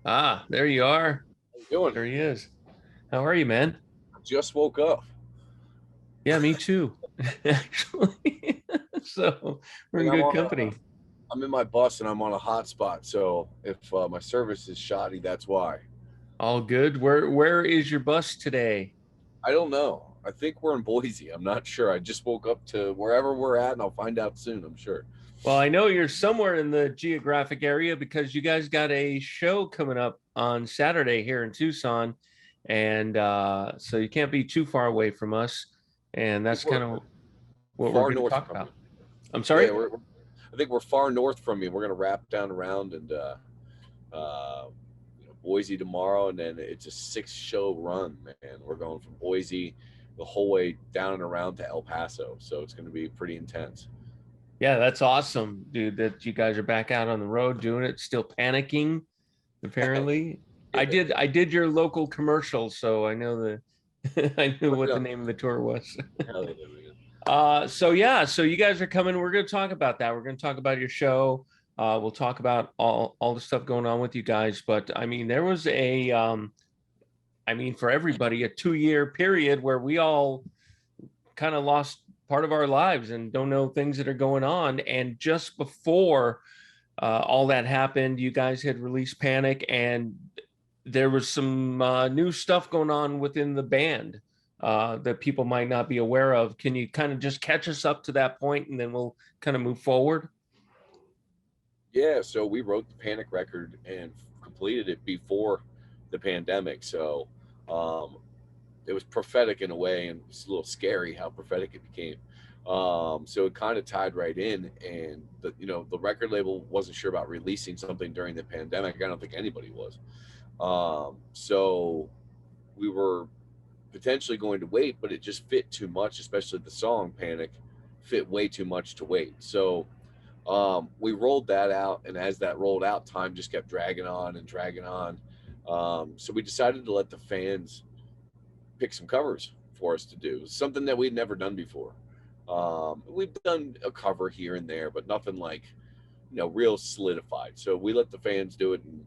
Ah, there you are. How you doing? There he is. How are you, man? Just woke up. Yeah, me too. Actually. So we're And in good company. I'm in my bus and I'm on a hotspot. So if my service is shoddy, that's why. All good. Where is your bus today? I don't know. I think we're in Boise. I'm not sure. I just woke up to wherever we're at, and I'll find out soon. I'm sure. Well, I know you're somewhere in the geographic area because you guys got a show coming up on Saturday here in Tucson. And so you can't be too far away from us. And I think that's we're kind of what we're far going to north talk from you. about. I'm Yeah, sorry? I think we're far north from you. We're gonna wrap down around and uh, Boise tomorrow, and then it's a 6 show run. Man, we're going from Boise the whole way down and around to El Paso, so it's going to be pretty intense. Yeah, that's awesome, dude, that you guys are back out on the road doing it, still panicking, apparently. I did your local commercial, so I know the I knew what the name of the tour was. Hell yeah, man. So yeah, so you guys are coming. We're gonna talk about that. We're gonna talk about your show. We'll talk about all the stuff going on with you guys. But I mean, there was I mean, for everybody, a 2 year period where we all kind of lost part of our lives and don't know things that are going on. And just before all that happened, you guys had released Panic, and there was some new stuff going on within the band that people might not be aware of. Can you kind of just catch us up to that point, and then we'll kind of move forward? Yeah, so we wrote the Panic record and completed it before the pandemic. So um, it was prophetic in a way, and it's a little scary how prophetic it became. So it kind of tied right in, and the record label wasn't sure about releasing something during the pandemic. I don't think anybody was. So we were potentially going to wait, but it just fit too much, especially the song Panic fit way too much to wait. So we rolled that out, and as that rolled out, time just kept dragging on and dragging on. So we decided to let the fans pick some covers for us to do, something that we'd never done before. We've done a cover here and there, but nothing like real solidified. So we let the fans do it, and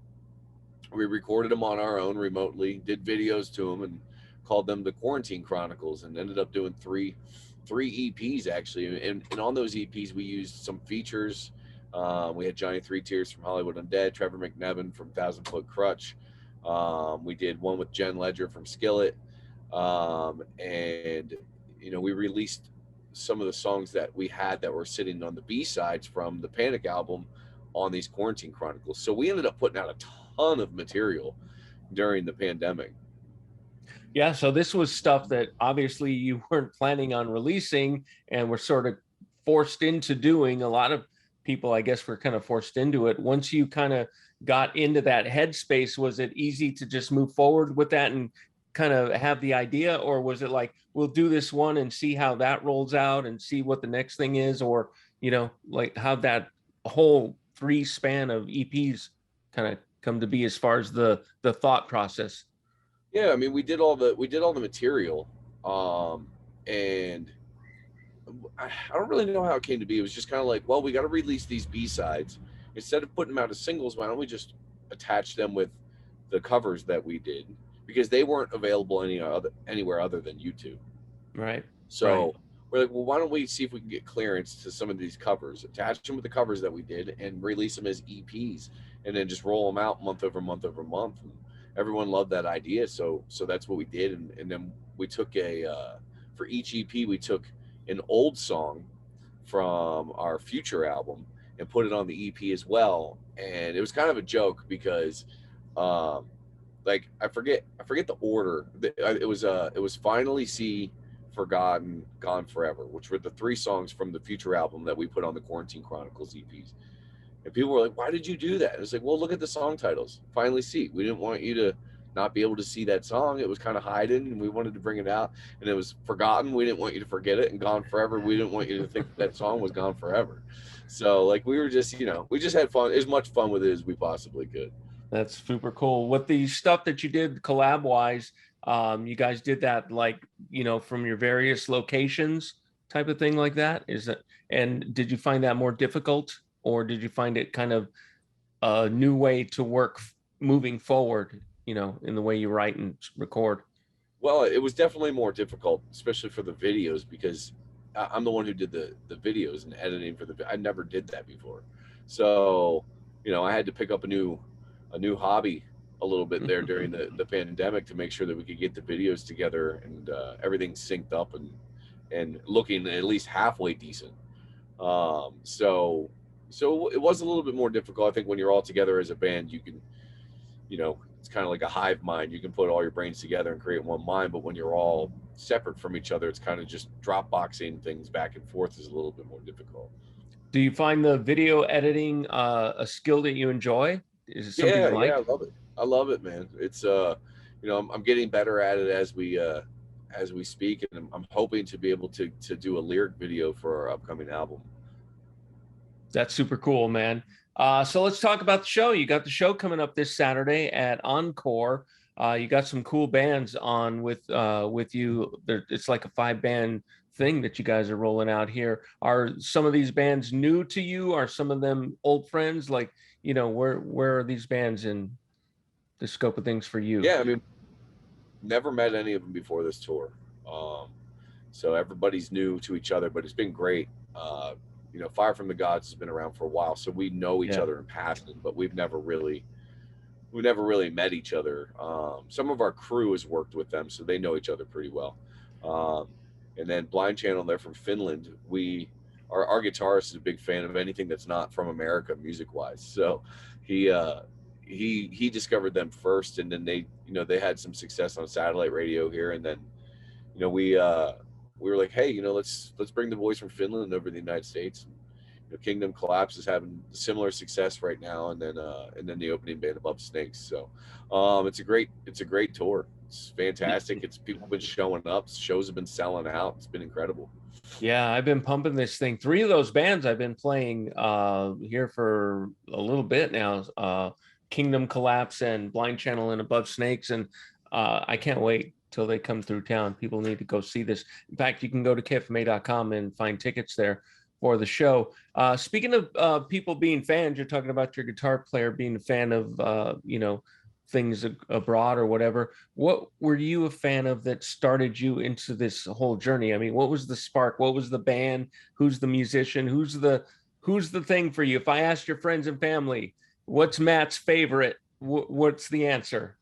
we recorded them on our own remotely, did videos to them, and called them the Quarantine Chronicles, and ended up doing three EPs actually. And on those EPs, we used some features. We had Johnny Three Tears from Hollywood Undead, Trevor McNevin from Thousand Foot Crutch. We did one with Jen Ledger from Skillet, and we released some of the songs that we had that were sitting on the B sides from the Panic album on these Quarantine Chronicles. So we ended up putting out a ton of material during the pandemic. Yeah, so this was stuff that obviously you weren't planning on releasing and were sort of forced into doing. A lot of people, I guess, were kind of forced into it. Once you kind of got into that headspace, was it easy to just move forward with that and kind of have the idea? Or was it like, we'll do this one and see how that rolls out and see what the next thing is? Or, like how that whole three span of EPs kind of come to be as far as the thought process? Yeah, I mean, we did all the material, and I don't really know how it came to be. It was just kind of like, well, we got to release these B sides instead of putting them out as singles. Why don't we just attach them with the covers that we did, because they weren't available anywhere other than YouTube. Right. Right. So we're like, well, why don't we see if we can get clearance to some of these covers, attach them with the covers that we did, and release them as EPs, and then just roll them out month over month over month. And everyone loved that idea, so that's what we did, and then we took for each EP we took an old song from our Future album and put it on the EP as well, and it was kind of a joke because. Um, like I forget the order. It was Finally See, Forgotten, Gone Forever, which were the three songs from the Future album that we put on the Quarantine Chronicles EPs. And people were like, "Why did you do that?" And it's like, "Well, look at the song titles. Finally See. We didn't want you to not be able to see that song. It was kind of hidden, and we wanted to bring it out. And it was Forgotten. We didn't want you to forget it. And Gone Forever. We didn't want you to think that song was gone forever. So like we were just, we just had fun, as much fun with it as we possibly could. That's super cool. With the stuff that you did collab wise, you guys did that like, from your various locations type of thing like that? Is it, and did you find that more difficult, or did you find it kind of a new way to work? moving forward, in the way you write and record? Well, it was definitely more difficult, especially for the videos, because I'm the one who did the videos and editing for I never did that before. So, I had to pick up a new hobby a little bit there during the pandemic to make sure that we could get the videos together and everything synced up and looking at least halfway decent. So it was a little bit more difficult. I think when you're all together as a band, you can, it's kind of like a hive mind. You can put all your brains together and create one mind. But when you're all separate from each other, it's kind of just drop boxing things back and forth is a little bit more difficult. Do you find the video editing a skill that you enjoy? Is it something you Yeah, I like? love it. I love it, man. It's I'm getting better at it as we speak, and I'm hoping to be able to do a lyric video for our upcoming album. That's super cool, man. So let's talk about the show. You got the show coming up this Saturday at Encore. You got some cool bands on with you. It's like a 5-band thing that you guys are rolling out here. Are some of these bands new to you? Are some of them old friends? Like, where are these bands in the scope of things for you? Yeah, I mean, never met any of them before this tour. Um, so everybody's new to each other, but it's been great. Fire from the Gods has been around for a while, so we know each Yeah. other in passing, but we've never really met each other. Some of our crew has worked with them, so they know each other pretty well. Um, and then Blind Channel, they're from Finland. Our guitarist is a big fan of anything that's not from America, music wise. So he he discovered them first, and then they had some success on satellite radio here, and then we were like, hey, let's bring the boys from Finland over to the United States. Kingdom Collapse is having similar success right now, and then the opening band Above Snakes. So it's a great tour. It's fantastic. It's people have been showing up. Shows have been selling out. It's been incredible. Yeah, I've been pumping this thing. 3 of those bands I've been playing here for a little bit now. Kingdom Collapse and Blind Channel and Above Snakes. And I can't wait till they come through town. People need to go see this. In fact, you can go to kfma.com and find tickets there for the show. Speaking of people being fans, you're talking about your guitar player being a fan of things abroad or whatever. What were you a fan of that started you into this whole journey? I mean, what was the spark? What was the band? Who's the musician? Who's the thing for you? If I asked your friends and family, what's Matt's favorite? What's the answer?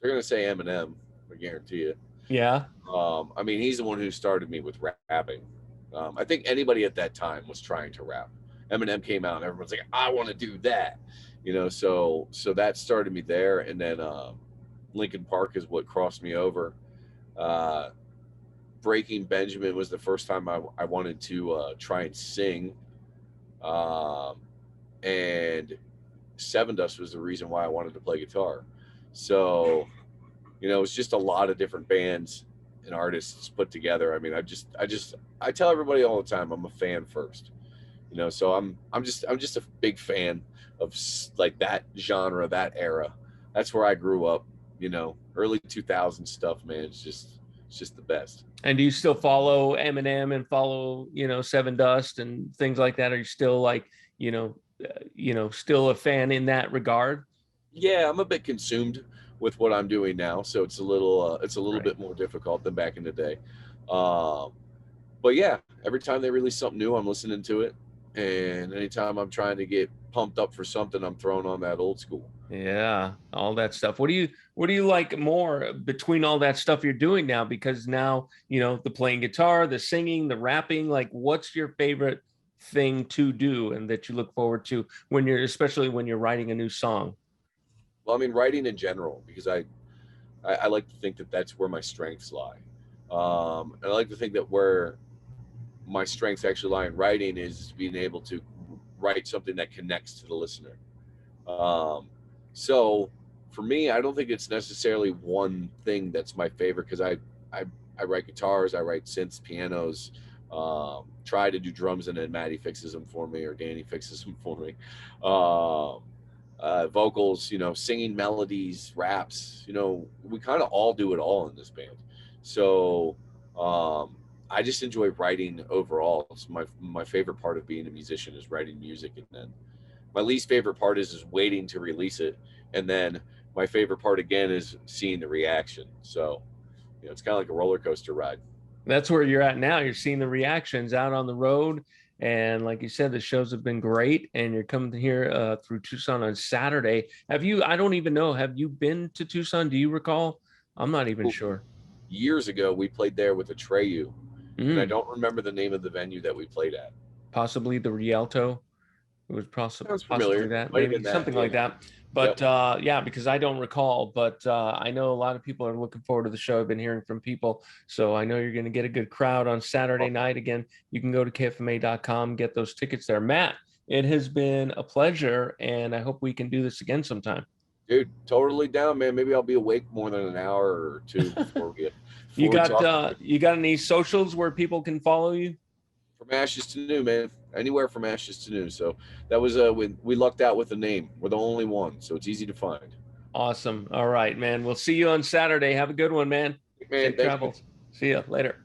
They're gonna say Eminem, I guarantee it. Yeah. I mean, he's the one who started me with rapping. I think anybody at that time was trying to rap. Eminem came out, and everyone's like, "I want to do that," So that started me there, and then Linkin Park is what crossed me over. Uh, Breaking Benjamin was the first time I wanted to try and sing, um, and Seven Dust was the reason why I wanted to play guitar. So it's just a lot of different bands and artists put together. I mean, I tell everybody all the time, I'm a fan first. So I'm just a big fan of like that genre, that era. That's where I grew up. Early 2000 stuff, man. It's just the best. And do you still follow Eminem and follow, Seven Dust and things like that? Are you still like, still a fan in that regard? Yeah, I'm a bit consumed with what I'm doing now, so it's a little Right. bit more difficult than back in the day. Um, but yeah, every time they release something new, I'm listening to it, and anytime I'm trying to get pumped up for something, I'm throwing on that old school. Yeah, all that stuff. What do you like more between all that stuff you're doing now? Because now, the playing guitar, the singing, the rapping, like what's your favorite thing to do and that you look forward to especially when you're writing a new song? Well, I mean, writing in general, because I like to think that that's where my strengths lie. And I like to think that where my strengths actually lie in writing is being able to write something that connects to the listener. Um, so for me, I don't think it's necessarily one thing that's my favorite, because I I write guitars, I write synths, pianos. Try to do drums, and then Maddie fixes them for me, or Danny fixes them for me. Um, Vocals, singing melodies, raps. We kind of all do it all in this band. So um, I just enjoy writing overall. It's my favorite part of being a musician is writing music, and then my least favorite part is waiting to release it And then my favorite part again is seeing the reaction. So, it's kind of like a roller coaster ride. That's where you're at now. You're seeing the reactions out on the road. And like you said, the shows have been great. And you're coming here through Tucson on Saturday. Have you, I don't even know, have you been to Tucson? Do you recall? I'm not even sure. Years ago, we played there with Atreyu, and I Mm, don't remember the name of the venue that we played at. possibly the Rialto. It was Sounds possibly familiar. that, Might have maybe been that. something like Yeah. that. Yep. But yeah, because I don't recall, but I know a lot of people are looking forward to the show. I've been hearing from people. So I know you're going to get a good crowd on Saturday night. Again, you can go to kfma.com, get those tickets there. Matt, it has been a pleasure, and I hope we can do this again sometime. Dude, totally down, man. Maybe I'll be awake more than an hour or two before we You before we got talk. you got any socials where people can follow you? From ashes to new, man. Anywhere from ashes to new. So that was when we lucked out with the name. We're the only one, so it's easy to find. Awesome. All right, man. We'll see you on Saturday. Have a good one, man. Man, Safe thank you. travels. See you later.